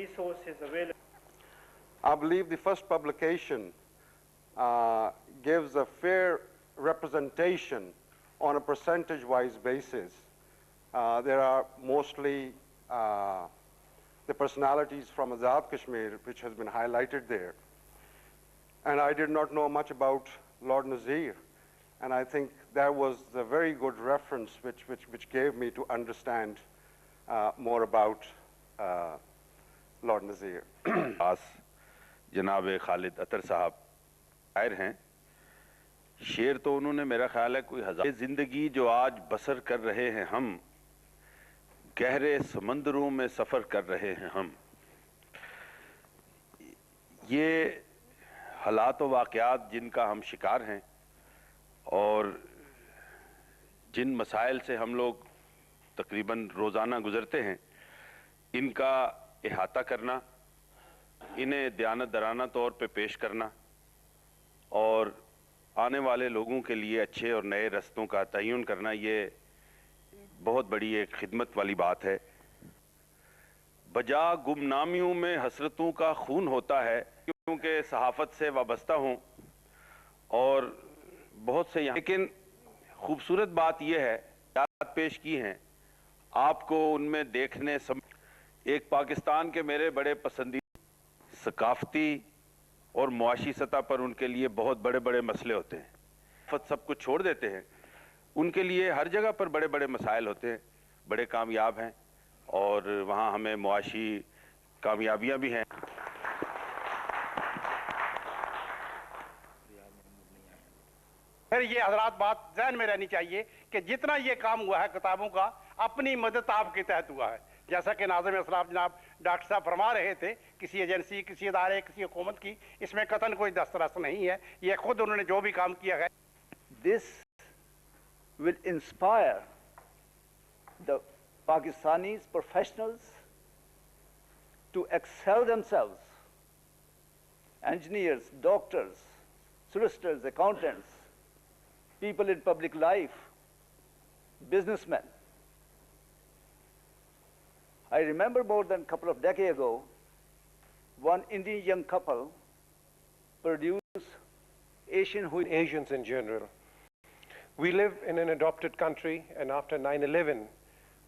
resources available. I believe the first publication gives a fair representation on a percentage-wise basis. There are mostly the personalities from Azad Kashmir, which has been highlighted there. And I did not know much about Lord Nazir. And I think that was a very good reference which gave me to understand more about Lord Nazir. جناب خالد اطہر صاحب شاعر ہیں. شعر تو انہوں نے میرا خیال ہے کوئی ہزار. زندگی جو آج بسر کر رہے ہیں ہم, گہرے سمندروں میں سفر کر رہے ہیں ہم. یہ حالات و واقعات جن کا ہم شکار ہیں اور جن مسائل سے ہم لوگ تقریباً روزانہ گزرتے ہیں, ان کا احاطہ کرنا, انہیں دیانتدارانہ طور پہ پیش کرنا اور آنے والے لوگوں کے لیے اچھے اور نئے رستوں کا تعین کرنا, یہ بہت بڑی ایک خدمت والی بات ہے. بجا گمنامیوں میں حسرتوں کا خون ہوتا ہے, کیونکہ صحافت سے وابستہ ہوں اور بہت سے یہاں, لیکن خوبصورت بات یہ ہے یاد پیش کی ہیں آپ کو ان میں دیکھنے ایک پاکستان کے میرے بڑے پسندیدہ ثقافتی اور معاشی سطح پر ان کے لیے بہت بڑے بڑے مسئلے ہوتے ہیں. سب کچھ چھوڑ دیتے ہیں, ان کے لیے ہر جگہ پر بڑے بڑے مسائل ہوتے ہیں, بڑے کامیاب ہیں اور وہاں ہمیں معاشی کامیابیاں بھی ہیں. پھر یہ حضرات بات ذہن میں رہنی چاہیے کہ جتنا یہ کام ہوا ہے کتابوں کا اپنی مدد آپ کے تحت ہوا ہے. جیسا کہ ناظم اسلاف جناب ڈاکٹر صاحب فرما رہے تھے, کسی ایجنسی, کسی ادارے, کسی حکومت کی اس میں قطعاً کوئی دسترس نہیں ہے. یہ خود انہوں نے جو بھی کام کیا ہے. This will inspire the Pakistanis professionals to excel themselves. Engineers, doctors, solicitors, accountants, people in public life, businessmen. I remember more than a couple of decades ago, one Indian young couple produced Asians in general. We live in an adopted country, and after 9/11,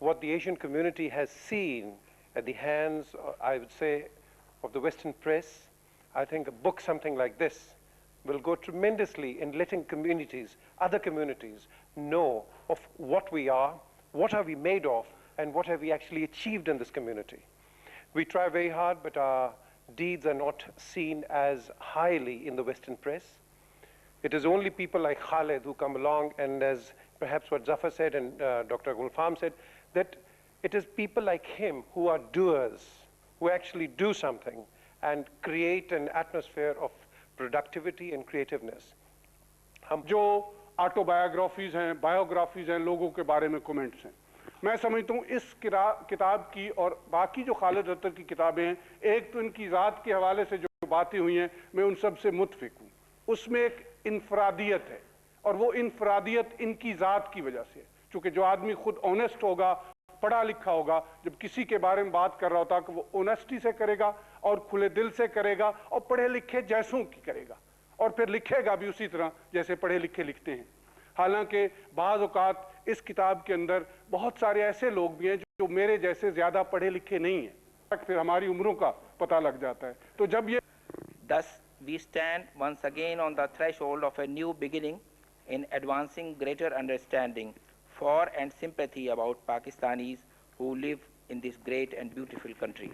what the Asian community has seen at the hands, I would say, of the Western press, I think a book something like this will go tremendously in letting communities, other communities, know of what we are, what are we made of, and what have we actually achieved in this community. We try very hard, but our deeds are not seen as highly in the Western press. It is only people like Khalid who come along, and as perhaps what Zafar said and Dr. Gulfam said, that it is people like him who are doers, who actually do something and create an atmosphere of productivity and creativeness. جو آٹوبایوگرافیز ہیں, biographies ہیں, لوگوں کے بارے میں comments ہیں, میں سمجھتا ہوں اس کتاب کی اور باقی جو خالد اطہر کی کتابیں ہیں, ایک تو ان کی ذات کے حوالے سے جو باتیں ہوئی ہیں میں ان سب سے متفق ہوں. اس میں ایک انفرادیت ہے, اور وہ انفرادیت ان کی ذات کی وجہ سے ہے. چونکہ جو آدمی خود آنیسٹ ہوگا, پڑھا لکھا ہوگا, جب کسی کے بارے میں بات کر رہا ہوتا کہ وہ آنیسٹی سے کرے گا اور کھلے دل سے کرے گا اور پڑھے لکھے جیسوں کی کرے گا, اور پھر لکھے گا بھی اسی طرح جیسے پڑھے لکھے لکھتے ہیں. حالانکہ بعض اوقات اس کتاب کے اندر بہت سارے ایسے لوگ بھی ہیں جو میرے جیسے زیادہ پڑھے لکھے نہیں ہیں, پھر ہماری عمروں کا پتہ لگ جاتا ہے. تو جب یہ Thus we stand once again on the threshold of a new beginning in advancing greater understanding for and sympathy about Pakistanis who live in this great and beautiful country.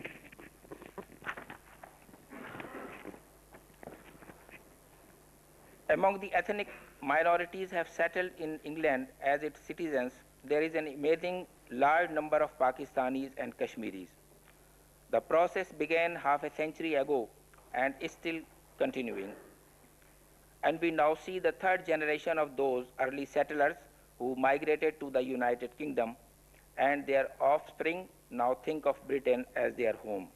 Among the ethnic minorities have settled in England as its citizens, there is an amazing large number of Pakistanis and Kashmiris. The process began half a century ago and is still continuing. And we now see the third generation of those early settlers who migrated to the United Kingdom, and their offspring now think of Britain as their home.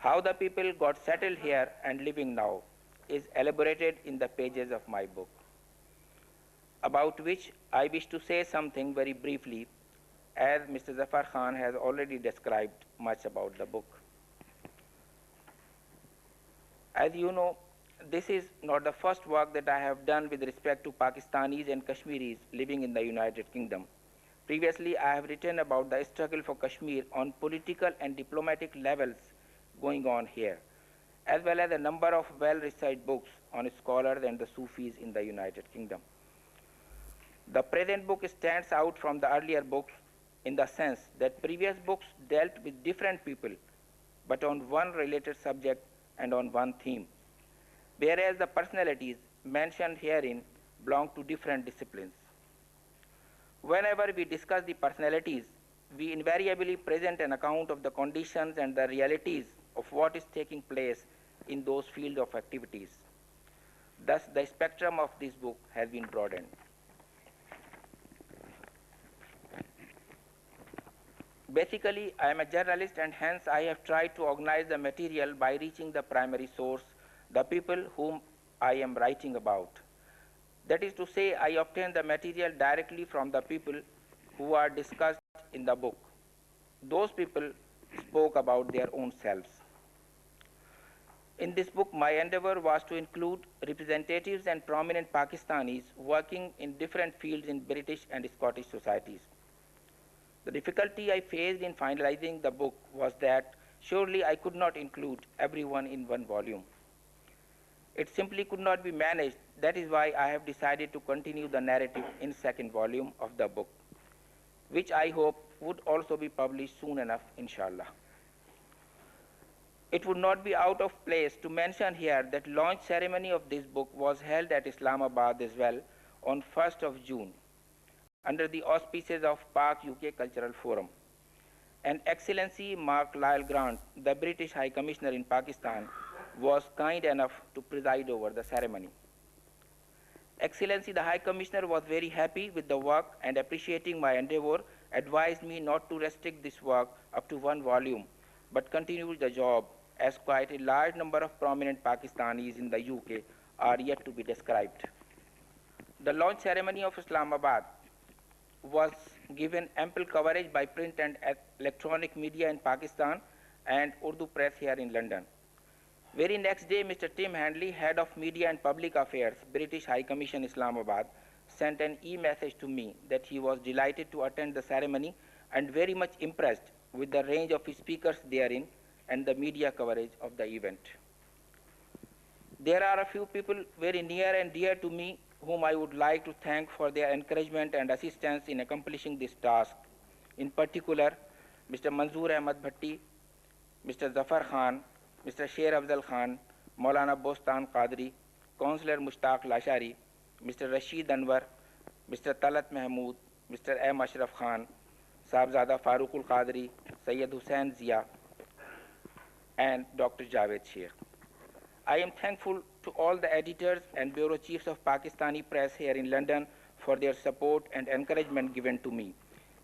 How the people got settled here and living now is elaborated in the pages of my book, about which I wish to say something very briefly, as Mr. Zafar Khan has already described much about the book. As you know, this is not the first work that I have done with respect to Pakistanis and Kashmiris living in the United Kingdom. Previously, I have written about the struggle for Kashmir on political and diplomatic levels going on here, as well as a number of well-researched books on scholars and the Sufis in the United Kingdom. The present book stands out from the earlier books in the sense that previous books dealt with different people, but on one related subject and on one theme, whereas the personalities mentioned herein belong to different disciplines. Whenever we discuss the personalities, we invariably present an account of the conditions and the realities of what is taking place in those fields of activities. Thus, the spectrum of this book has been broadened. Basically, I am a journalist, and hence I have tried to organize the material by reaching the primary source, the people whom I am writing about. That is to say, I obtain the material directly from the people who are discussed in the book. Those people spoke about their own selves. In this book, my endeavor was to include representatives and prominent Pakistanis working in different fields in British and Scottish societies. The difficulty I faced in finalizing the book was that surely I could not include everyone in one volume. It simply could not be managed. That is why I have decided to continue the narrative in second volume of the book, which I hope would also be published soon enough, inshallah. It would not be out of place to mention here that launch ceremony of this book was held at Islamabad as well on 1st of June under the auspices of Pak UK Cultural Forum. And Excellency Mark Lyle Grant, the British High Commissioner in Pakistan, was kind enough to preside over the ceremony. Excellency, the High Commissioner was very happy with the work and appreciating my endeavor, advised me not to restrict this work up to one volume, but continue the job, as quite a large number of prominent Pakistanis in the UK are yet to be described. The launch ceremony of Islamabad was given ample coverage by print and electronic media in Pakistan and Urdu press here in London. Very next day, Mr. Tim Handley, Head of Media and Public Affairs, British High Commission, Islamabad, sent an e-message to me that he was delighted to attend the ceremony and very much impressed with the range of speakers therein and the media coverage of the event. There are a few people very near and dear to me whom I would like to thank for their encouragement and assistance in accomplishing this task. In particular, Mr. Manzoor Ahmad Bhatti, Mr. Zafar Khan, Mr. Sher Afzal Khan, Maulana Bostan Qadri, Councillor Mushtaq Lashari, Mr. Rashid Anwar, Mr. Talat Mahmood, Mr. M. Ashraf Khan, Sahibzada Farooqul Qadri, Sayyid Hussain Zia, and Dr. Javed Sheikh. I am thankful to all the editors and bureau chiefs of Pakistani press here in London for their support and encouragement given to me.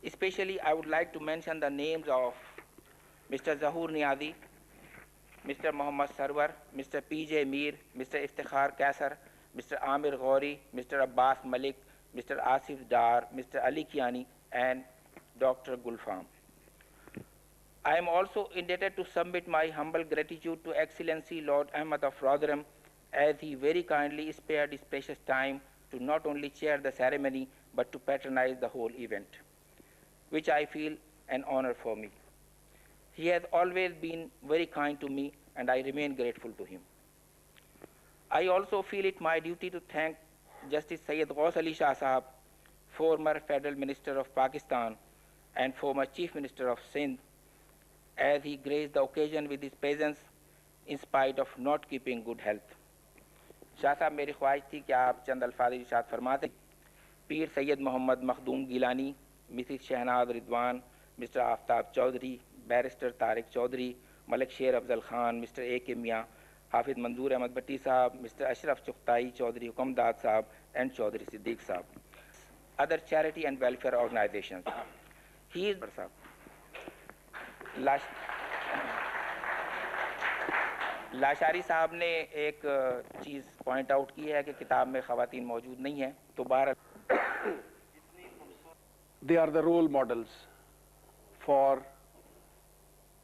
Especially, I would like to mention the names of Mr. Zahoor Niazi, Mr. Muhammad Sarwar, Mr. P.J. Mir, Mr. Iftikhar Kaisar, Mr. Amir Ghauri, Mr. Abbas Malik, Mr. Asif Dar, Mr. Ali Kiani, and Dr. Gulfam. I am also indebted to submit my humble gratitude to Excellency Lord Ahmad of Rotherham, as he very kindly spared his precious time to not only chair the ceremony, but to patronize the whole event, which I feel an honor for me. He has always been very kind to me, and I remain grateful to him. I also feel it my duty to thank Justice Sayyid Ghaus Ali Shah Sahab, former Federal Minister of Pakistan and former Chief Minister of Sindh, as he graced the occasion with his presence in spite of not keeping good health. Shah साहब, मेरी ख्वाहिश थी कि आप चंद अल्फाज इरशाद फरमाते। Pir Syed Mohammad Makhdoom Gilani, Mrs Shahnaz Rizwan, Mr Aftab Chaudhry, barrister Tariq Chaudhry, Malik Sher Afzal Khan, mister A.K. मियाँ, हाफिज मंजूर अहमद भट्टी साहब, मिस्टर अशरफ चुगताई चौधरी, हुकमदाद साहब, एंड चौधरी सिद्दीक साहब. Other charity and welfare organizations. He is Lashari साहब ने एक चीज़ पॉइंट आउट की है कि किताब में ख़वातीन मौजूद नहीं है, तो बाहर They are the role models for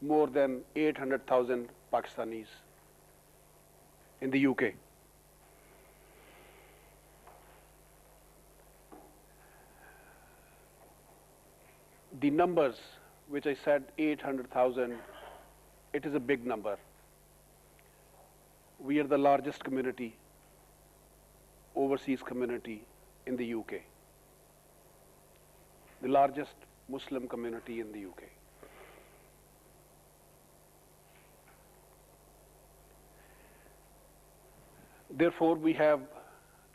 more than 800,000 Pakistanis in the UK. The numbers, which I said 800,000, it is a big number. We are the largest community, overseas community in the UK, the largest Muslim community in the UK. Therefore, we have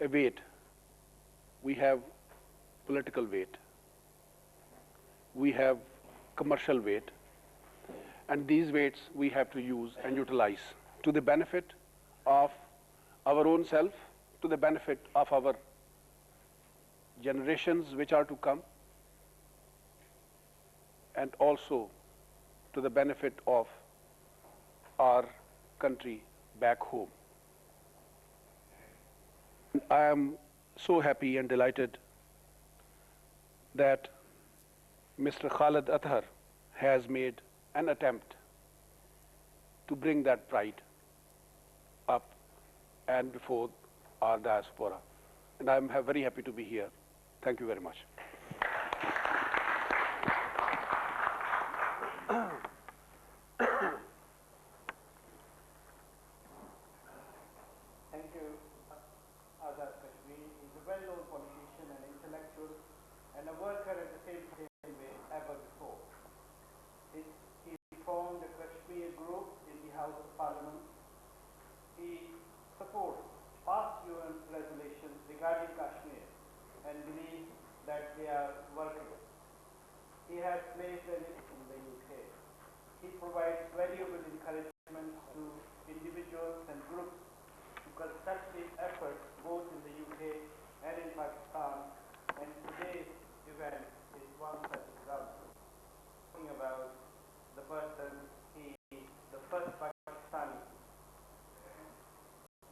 a weight. We have political weight. We have commercial weight. And these weights we have to use and utilize to the benefit of our own self, to the benefit of our generations which are to come, and also to the benefit of our country back home. I am so happy and delighted that Mr. Khalid Athar has made an attempt to bring that pride up and before our diaspora. And I'm very happy to be here. Thank you very much. Thank you, Azad Kashmiri. He's a well-known politician and intellectual and a worker at the same time way ever before. He formed the Kashmir group in the House of Parliament. He supports past UN resolutions regarding Kashmir and believes that they are workable. He has placed an in the UK. He provides valuable encouragement to individuals and groups to constructive efforts both in the UK and in Pakistan, and today's event is one such example. Talking about the person, he is the first Pakistani,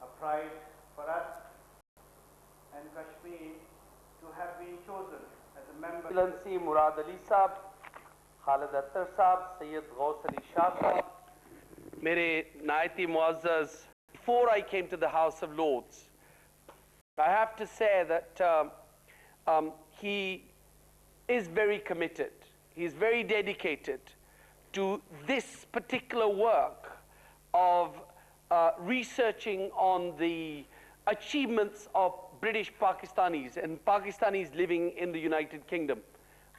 a pride for us and Kashmir to have been chosen as a member. Excellency Murad Ali Saab, Khalid Athar Saab, Sayyid Ghaus Ali Shah Saab, Mere Nayati Muazzaz. Before I came to the House of Lords, I have to say that he is very committed. He's very dedicated to this particular work of researching on the achievements of British Pakistanis and Pakistanis living in the United Kingdom.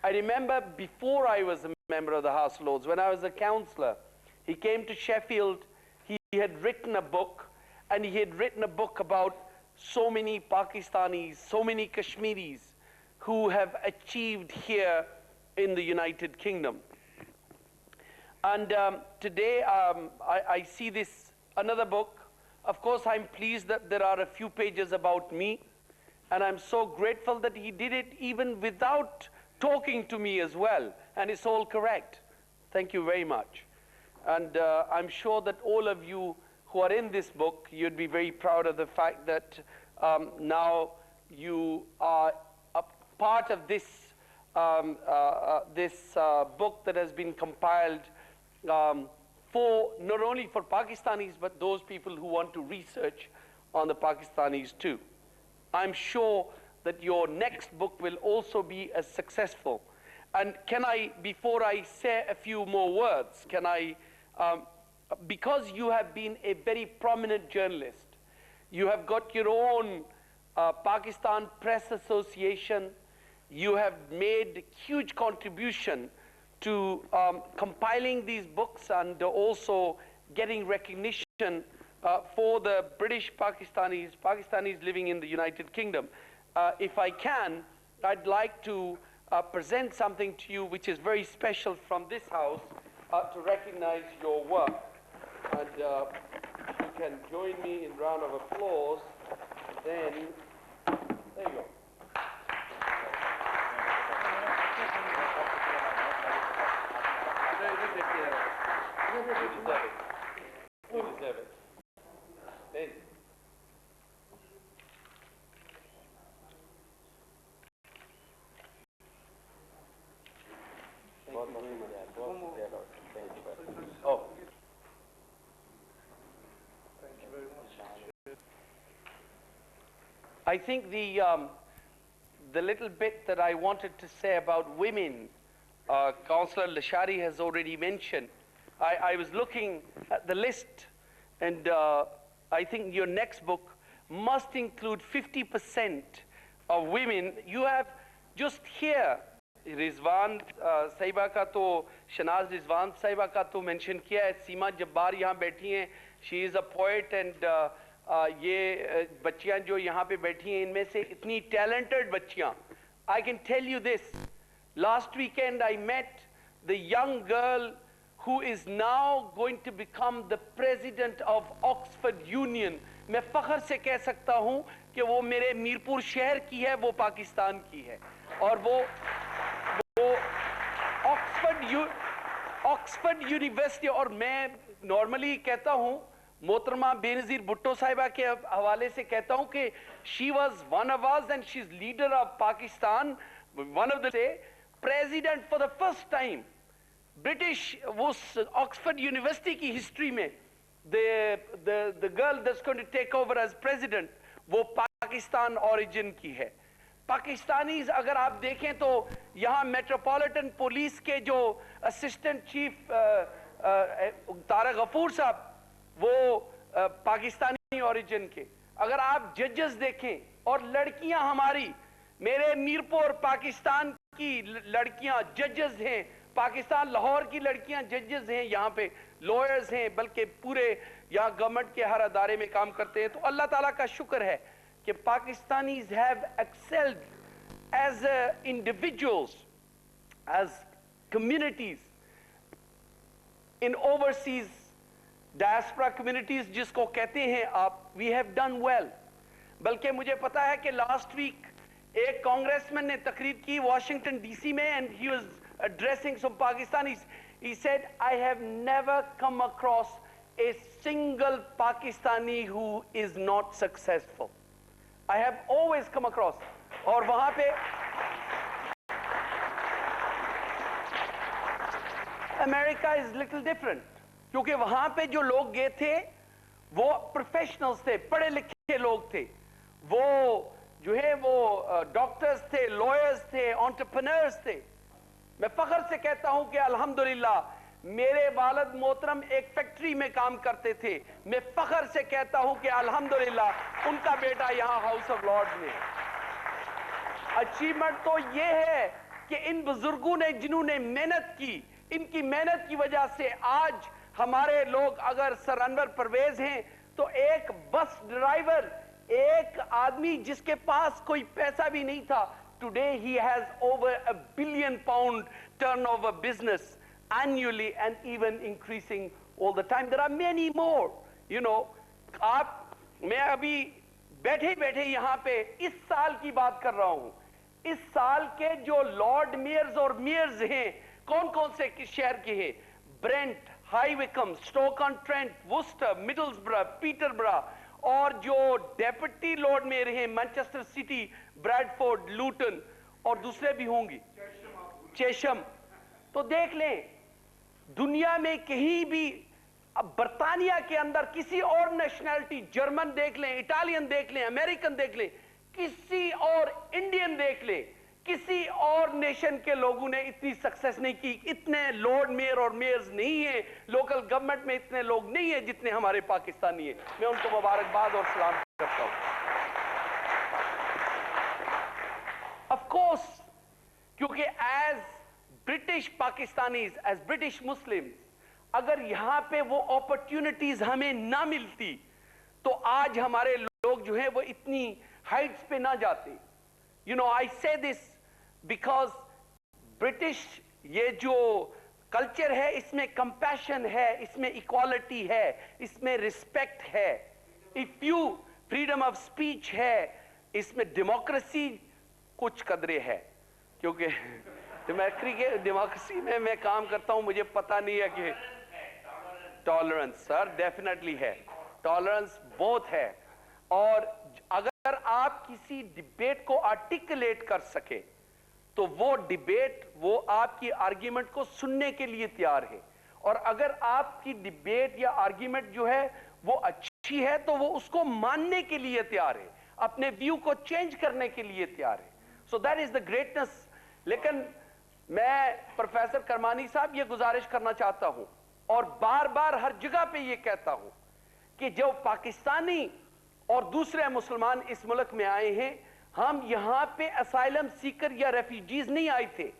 I remember before I was a member of the House of Lords, when I was a councillor, he came to Sheffield, he had written a book, and he had written a book about so many Pakistanis, so many Kashmiris who have achieved here in the United Kingdom. And today I see this, another book. Of course, I'm pleased that there are a few pages about me, and I'm so grateful that he did it even without talking to me as well, and it's all correct. Thank you very much. And I'm sure that all of you who are in this book, you'd be very proud of the fact that now you are a part of this, book that has been compiled for not only for Pakistanis, but those people who want to research on the Pakistanis too. I'm sure that your next book will also be as successful. And can I, before I say a few more words, can I, because you have been a very prominent journalist, you have got your own Pakistan Press Association, you have made huge contribution to compiling these books and also getting recognition for the British Pakistanis living in the United Kingdom. If I can, I'd like to present something to you which is very special from this house to recognize your work. And if you can join me in round of applause, then there you go. You deserve it. You deserve it. Then. Thank you very much. I think the little bit that I wanted to say about women, Councillor Lashari has already mentioned. I was looking at the list, and I think your next book must include 50% of women. You have just here, Rizwan Sahiba ka to, Shanaz Rizwan Sahiba ka to mention kiya hai, Seema Jabbar yahan बैठी हैं, she is a poet, and ये बच्चियां जो यहाँ पे बैठी हैं इनमें से इतनी talented बच्चियां. I can tell you this, last weekend I met the young girl who is now going to become the president of Oxford Union. मैं फख्र से कह सकता हूँ कि वो मेरे मीरपुर शहर की है, वो पाकिस्तान की है, और वो ऑक्सफोर्ड यूनिवर्सिटी. और मैं नॉर्मली कहता हूँ, मोहतरमा बेनज़ीर भुट्टो साहिबा के हवाले से कहता हूँ कि she was one of us and she's leader of Pakistan, one of the president for the first time. British, वो ऑक्सफोर्ड यूनिवर्सिटी की हिस्ट्री में the girl that's going to take over as president, वो Pakistan origin की है. Pakistanis अगर आप देखें तो यहाँ मेट्रोपॉलिटन पुलिस के जो असिस्टेंट चीफ तारक गफूर साहब, वो पाकिस्तानी origin के. अगर आप जजेस देखें और लड़कियां हमारी, मेरे मीरपुर पाकिस्तान की लड़कियां जजेस हैं, पाकिस्तान लाहौर की लड़कियां जजेस हैं, यहाँ पे लॉयर्स हैं, बल्कि पूरे यहाँ गवर्नमेंट के हर अदारे में काम करते हैं. तो अल्लाह ताला का शुक्र है कि Pakistanis have excelled as individuals, as communities in overseas diaspora communities जिसको कहते हैं आप, वी हैव डन वेल. बल्कि मुझे पता है कि लास्ट वीक एक कांग्रेसमैन ने तकरीर की वाशिंगटन डीसी में, and he was addressing some Pakistanis. He said, I have never come across a single Pakistani who is not successful. I have always come across. और वहाँ पे America is little different, क्योंकि वहाँ पे जो लोग गए थे वो प्रोफेशनल्स थे, पढ़े लिखे लोग थे, वो जो है वो डॉक्टर्स थे, लॉयर्स थे, एंटरप्रेन्योर्स थे. मैं फख्र से कहता हूं कि अल्हम्दुलिल्लाह मेरे वालिद मोहतरम एक फैक्ट्री में काम करते थे. मैं फख्र से कहता हूं कि अल्हम्दुलिल्लाह उनका बेटा यहां हाउस ऑफ लॉर्ड्स में. अचीवमेंट तो ये है कि इन बुजुर्गों ने जिन्होंने मेहनत की, इनकी मेहनत की वजह से आज हमारे लोग, अगर सर अनवर परवेज हैं तो एक बस ड्राइवर, एक आदमी जिसके पास कोई पैसा भी नहीं था, today he has over £1 billion turnover business annually and even increasing all the time. There are many more, you know. आप, मैं अभी बैठे बैठे यहाँ पे इस साल की बात कर रहा हूँ. इस साल के जो लॉर्ड मेयर्स और मेयर्स हैं, कौन कौन से शहर के हैं? Brent, High Wycombe, Stoke on Trent, Worcester, Middlesbrough, Peterborough, और जो डेप्यूटी लॉर्ड मेयर हैं मैनचेस्टर सिटी, ब्रैडफोर्ड, लूटन, और दूसरे भी होंगे, चेशम. तो देख लें, दुनिया में कहीं भी, अब बर्तानिया के अंदर किसी और नेशनैलिटी, जर्मन देख लें, इटालियन देख लें, अमेरिकन देख लें, किसी और इंडियन देख लें, किसी और नेशन के लोगों ने इतनी सक्सेस नहीं की. इतने लॉर्ड मेयर और मेयर्स नहीं है, लोकल गवर्नमेंट में इतने लोग नहीं है जितने हमारे पाकिस्तानी हैं. मैं उनको मुबारकबाद और सलाम करता हूं. ऑफ कोर्स, क्योंकि as British Pakistanis, as British Muslims, अगर यहां पे वो अपॉर्चुनिटीज हमें ना मिलती तो आज हमारे लोग जो है वो इतनी हाइट्स पे ना जाते. You know, I say this because British ये जो कल्चर है, इसमें कंपैशन है, इसमें इक्वालिटी है, इसमें रिस्पेक्ट है, if you freedom of speech है, इसमें डेमोक्रेसी कुछ कदरे है. क्योंकि डेमोक्रेसी में मैं काम करता हूं, मुझे पता नहीं है कि टॉलरेंस, सर डेफिनेटली है, टॉलरेंस बहुत है. और अगर आप किसी डिबेट को आर्टिकुलेट कर सके تو وہ ڈیبیٹ وہ آپ کی آرگیومنٹ کو سننے کے لیے تیار ہے، اور اگر آپ کی ڈیبیٹ یا آرگیومنٹ جو ہے وہ اچھی ہے تو وہ اس کو ماننے کے لیے تیار ہے، اپنے ویو کو چینج کرنے کے لیے تیار ہے. So that is the greatness. لیکن میں پروفیسر کرمانی صاحب یہ گزارش کرنا چاہتا ہوں اور بار بار ہر جگہ پہ یہ کہتا ہوں کہ جو پاکستانی اور دوسرے مسلمان اس ملک میں آئے ہیں، ہم یہاں پہ اسائلم سیکر یا ریفیوجیز نہیں آئے تھے.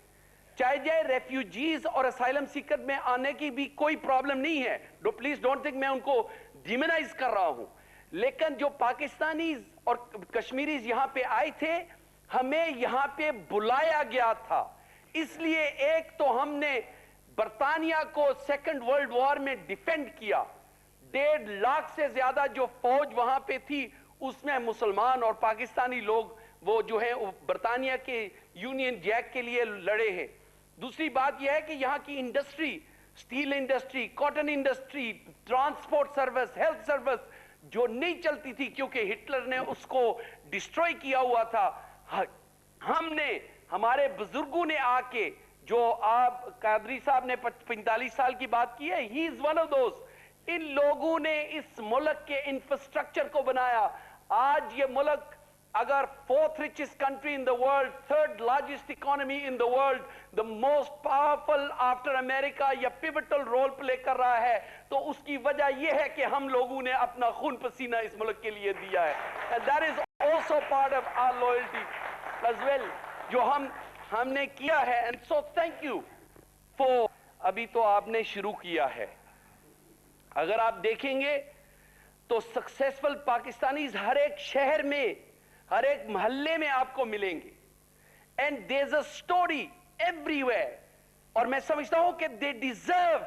چاہے جائے ریفیوجیز اور اسائلم سیکر میں آنے کی بھی کوئی پرابلم نہیں ہے، پلیز ڈونٹ تھنک میں ان کو ڈیمونائز کر رہا ہوں. لیکن جو پاکستانیز اور کشمیریز یہاں پہ آئے تھے، ہمیں یہاں پہ بلایا گیا تھا. اس لیے ایک تو ہم نے برطانیہ کو سیکنڈ ورلڈ وار میں ڈیفینڈ کیا. 1.5 لاکھ سے زیادہ جو فوج وہاں پہ تھی اس میں مسلمان اور پاکستانی لوگ وہ جو ہے برطانیہ کے یونین جیک کے لیے لڑے ہیں. دوسری بات یہ ہے کہ یہاں کی industry, steel industry, cotton industry, transport service, health service جو نہیں چلتی تھی کیونکہ ہٹلر نے اس کو ڈسٹروئی کیا ہوا تھا، ہم نے، ہمارے بزرگوں نے آ کے، جو آپ قادری صاحب نے 45 سال کی بات کی ہے، ہی از ون آف دوز. ان لوگوں نے اس ملک کے انفراسٹرکچر کو بنایا. آج یہ ملک اگر 4th richest country in the world, 3rd largest economy in the world, the most powerful after America یا pivotal role play کر رہا ہے، تو اس کی وجہ یہ ہے کہ ہم لوگوں نے اپنا خون پسینہ اس ملک کے لیے دیا ہے. And that is also part of our loyalty as well جو ہم نے کیا ہے. And so thank you for ابھی تو آپ نے شروع کیا ہے. اگر آپ دیکھیں گے تو سکسیسفل پاکستانیز ہر ایک شہر میں، ہر ایک محلے میں آپ کو ملیں گے. And there is a story everywhere. اور میں سمجھتا ہوں کہ they deserve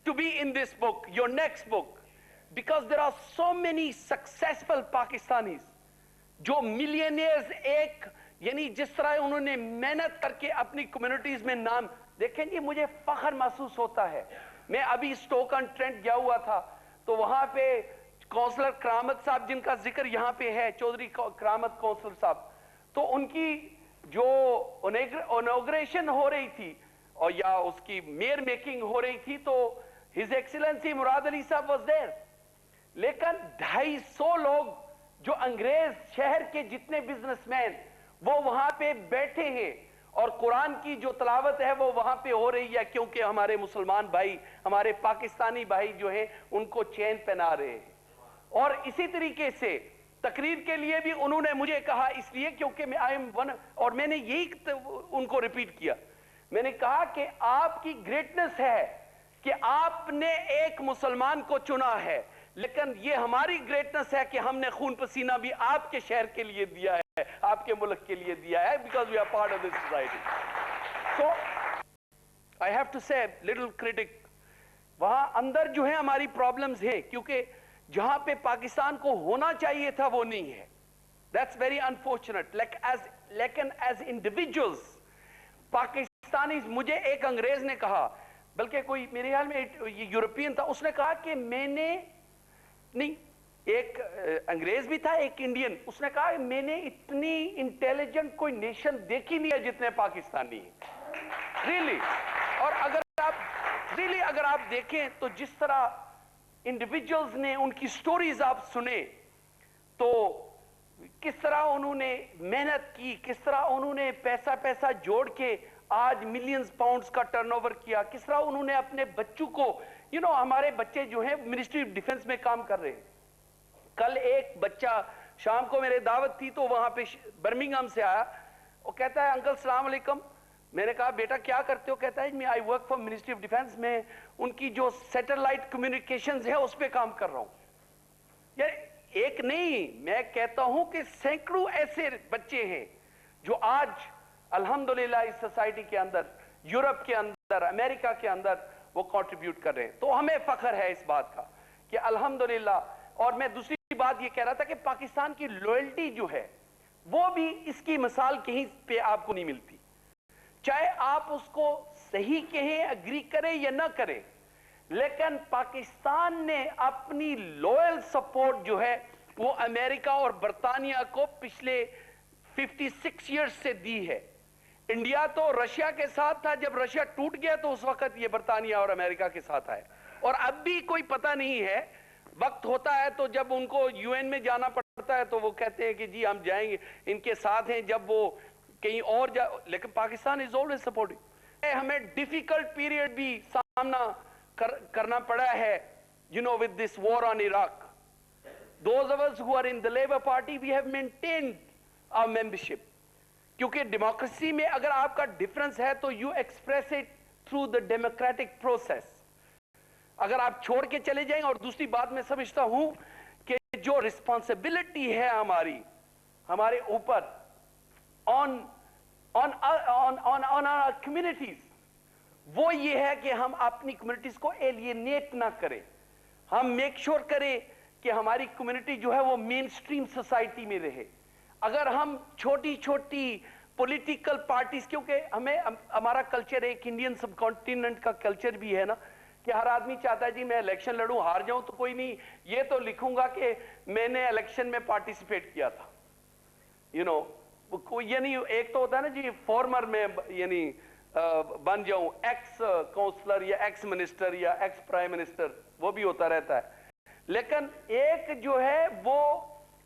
to be in this book, your next book, because there are so many successful Pakistanis جو ملینئرز. ایک یعنی جس طرح انہوں نے محنت کر کے اپنی کمیونٹیز میں نام، دیکھیں جی مجھے فخر محسوس ہوتا ہے. میں ابھی سٹوک آن ٹرینٹ گیا ہوا تھا تو وہاں پہ کونسلر کرامت صاحب جن کا ذکر یہاں پہ ہے، چودھری کرامت کونسلر صاحب، تو ان کی جو انوگریشن ہو رہی تھی اور یا اس کی میئر میکنگ ہو رہی تھی تو ہز ایکسیلنسی مراد علی صاحب واز دیر. لیکن 250 لوگ جو انگریز شہر کے جتنے بزنس مین وہ وہاں پہ بیٹھے ہیں اور قرآن کی جو تلاوت ہے وہ وہاں پہ ہو رہی ہے کیونکہ ہمارے مسلمان بھائی، ہمارے پاکستانی بھائی جو ہیں ان کو چین پہنا رہے ہیں. اور اسی طریقے سے تقریر کے لیے بھی انہوں نے مجھے کہا، اس لیے کیونکہ میں آئی ایم ون، اور میں نے یہی ان کو ریپیٹ کیا، میں نے کہا کہ آپ کی گریٹنس ہے کہ آپ نے ایک مسلمان کو چنا ہے، لیکن یہ ہماری گریٹنس ہے کہ ہم نے خون پسینہ بھی آپ کے شہر کے لیے دیا ہے، آپ کے ملک کے لیے دیا ہے، because we are part of this society. So I have to say little critic, وہاں اندر جو ہے ہماری پرابلمز ہیں کیونکہ جہاں پہ پاکستان کو ہونا چاہیے تھا وہ نہیں ہے. That's very unfortunate. لیکن as individuals پاکستانیز، مجھے ایک انگریز نے کہا، بلکہ کوئی میرے خیال میں یورپین تھا، اس نے کہا کہ میں نے نہیں، ایک انگریز بھی تھا ایک انڈین، اس نے کہا میں نے اتنی انٹیلیجنٹ کوئی نیشن دیکھی نہیں ہے جتنے پاکستانی ہیں. ریلی. اور اگر آپ دیکھیں تو جس طرح انڈیویجولز نے ان کی سٹوریز آپ سنے تو کس طرح انہوں نے محنت کی، کس طرح انہوں نے پیسہ جوڑ کے آج ملینز پاؤنڈز کا ٹرن اوور کیا، کس طرح انہوں نے اپنے بچوں کو، ہمارے بچے جو ہیں منسٹری آف ڈیفنس میں کام کر رہے ہیں. کل ایک بچہ شام کو میرے دعوت تھی تو وہاں پہ برمنگھم سے آیا، وہ کہتا ہے انکل السلام علیکم. میں نے کہا بیٹا کیا کرتے ہو؟ کہتا ہے I work for ministry of defence, میں ان کی جو سیٹلائٹ کمیونیکیشنز ہے اس پہ کام کر رہا ہوں. یار ایک نہیں، میں کہتا ہوں کہ سینکڑوں ایسے بچے ہیں جو آج الحمدللہ اس سوسائٹی کے اندر، یورپ کے اندر، امریکہ کے اندر وہ کنٹریبیوٹ کر رہے ہیں. تو ہمیں فخر ہے اس بات کا کہ الحمدللہ. اور میں دوسری بات یہ کہہ رہا تھا کہ پاکستان کی لوئلٹی جو ہے وہ بھی اس کی مثال کہیں پہ آپ کو نہیں ملتی. چاہے آپ اس کو صحیح کہیں، اگری کریں یا نہ کریں، لیکن پاکستان نے اپنی لوئل سپورٹ جو ہے وہ امریکہ اور برطانیہ کو پچھلے 56 ایئرز سے دی ہے. انڈیا تو رشیا کے ساتھ تھا، جب رشیا ٹوٹ گیا تو اس وقت یہ برطانیہ اور امریکہ کے ساتھ آئے، اور اب بھی کوئی پتہ نہیں ہے، وقت ہوتا ہے تو جب ان کو یو این میں جانا پڑتا ہے تو وہ کہتے ہیں کہ جی ہم جائیں گے، ان کے ساتھ ہیں، جب وہ کہیں اور لیکن پاکستان از آلویز سپورٹنگ. ہمیں ڈیفیکلٹ پیریڈ بھی سامنا کرنا پڑا ہے with this war on Iraq. Those of us who are in the Labour Party, we have maintained our membership. کیونکہ ڈیموکریسی میں اگر آپ کا ڈیفرنس ہے تو you express it through the democratic process. اگر آپ چھوڑ کے چلے جائیں، اور دوسری بات میں سمجھتا ہوں کہ جو رسپانسبلٹی ہے ہمارے اوپر on our communities، وہ یہ ہے کہ ہم اپنی کمیونٹیز کو ایلینیٹ نہ کریں، ہم میک شور کریں کہ ہماری کمیونٹی جو ہے وہ مین سٹریم سوسائٹی میں رہے. اگر ہم چھوٹی چھوٹی پولیٹیکل پارٹیز، کیونکہ ہمارا کلچر ایک انڈین سب کانٹیننٹ کا کلچر بھی ہے نا، کہ ہر آدمی چاہتا ہے جی میں الیکشن لڑوں، ہار جاؤں تو کوئی نہیں، یہ تو لکھوں گا کہ میں نے الیکشن میں پارٹیسپیٹ کیا تھا. یعنی ایک تو ہوتا ہے نا جی فارمر میں یعنی بن جاؤں ایکس کونسلر یا ایکس منسٹر یا ایکس پرائم منسٹر، وہ بھی ہوتا رہتا ہے. لیکن ایک جو ہے وہ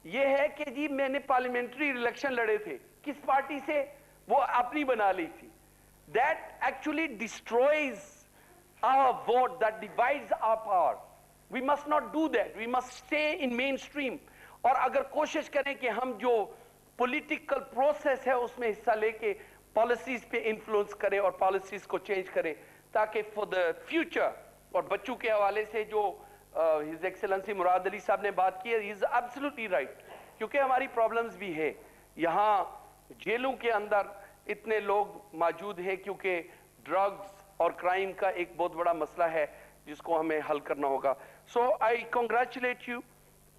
یہ ہے کہ جی میں نے پارلیمنٹری الیکشن لڑے تھے، کس پارٹی سے؟ وہ اپنی بنا لی تھی. That actually destroys our vote, that divides our power. We must not do that. We must stay in mainstream. اور اگر کوشش کریں کہ ہم جو پولیٹیکل پروسیس ہے اس میں حصہ لے کے پالیسیز پہ انفلوئنس کریں اور پالیسیز کو چینج کریں، تاکہ فور دا فیوچر. اور بچوں کے حوالے سے جو ہز ایکسلنسی مراد علی صاحب نے بات کی ہے، ہی از ایبسلیوٹلی رائٹ، کیونکہ ہماری پرابلمز بھی ہے یہاں جیلوں کے اندر اتنے لوگ موجود ہیں، کیونکہ ڈرگز اور کرائم کا ایک بہت بڑا مسئلہ ہے جس کو ہمیں حل کرنا ہوگا. So I congratulate you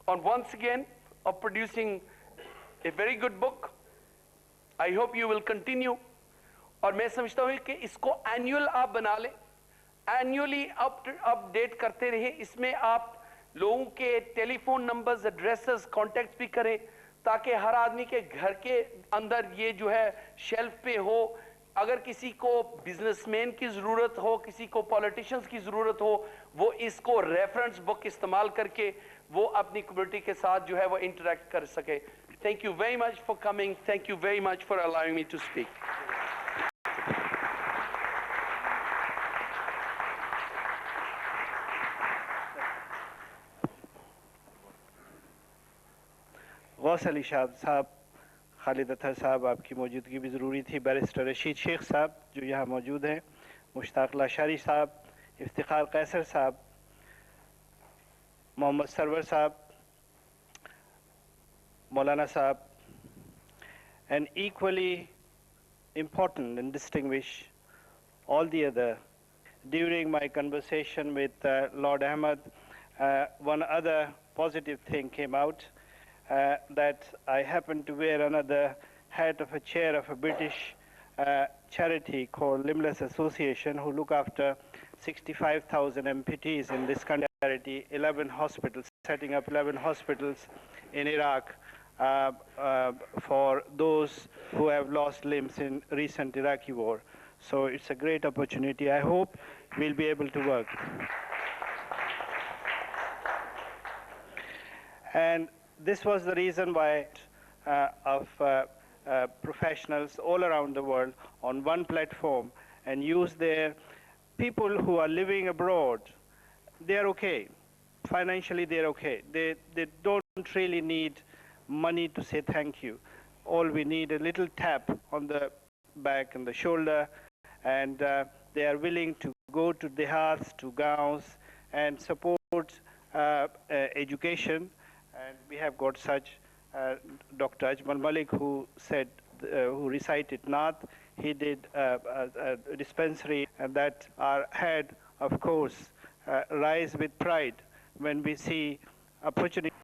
on once again of producing a very good book. I hope you will continue. اور میں سمجھتا ہوں کہ اس کو annual آپ بنا لیں، annually update کرتے رہیں. اس میں آپ لوگوں کے ٹیلی فون نمبرز، ایڈریسز، کانٹیکٹس بھی کریں، تاکہ ہر آدمی کے گھر کے اندر یہ جو ہے شیلف پہ ہو. اگر کسی کو بزنس مین کی ضرورت ہو، کسی کو پولیٹیشنز کی ضرورت ہو، وہ اس کو ریفرنس بک استعمال کر کے وہ اپنی کمیونٹی کے ساتھ جو ہے وہ انٹریکٹ کر سکے. Thank you very much for coming. Thank you very much for allowing me to speak. غوث علی صاحب، خالد اطہر صاحب، آپ کی موجودگی بھی ضروری تھی. بیرسٹر رشید شیخ صاحب جو یہاں موجود ہیں، مشتاق لاشاری صاحب، افتخار قیصر صاحب، محمد سرور صاحب، مولانا صاحب, and equally important and distinguished all the other. During my conversation with Lord Ahmed, one other positive thing came out, that I happened to wear another hat of a chair of a British charity called Limbless Association, who look after 65,000 amputees in this country, 11 hospitals, setting up 11 hospitals in Iraq for those who have lost limbs in recent Iraqi war. So it's a great opportunity. I hope we'll be able to work. And this was the reason why of professionals all around the world on one platform and use their people who are living abroad. They're okay. Financially, they're okay. They don't really need money to say thank you. All we need a little tap on the back and the shoulder, and they are willing to go to dehats, to gaons, and support education. And we have got such Dr. Ajmal Malik, who said, who recited Naat. He did a dispensary, and that our head, of course, rise with pride when we see opportunity.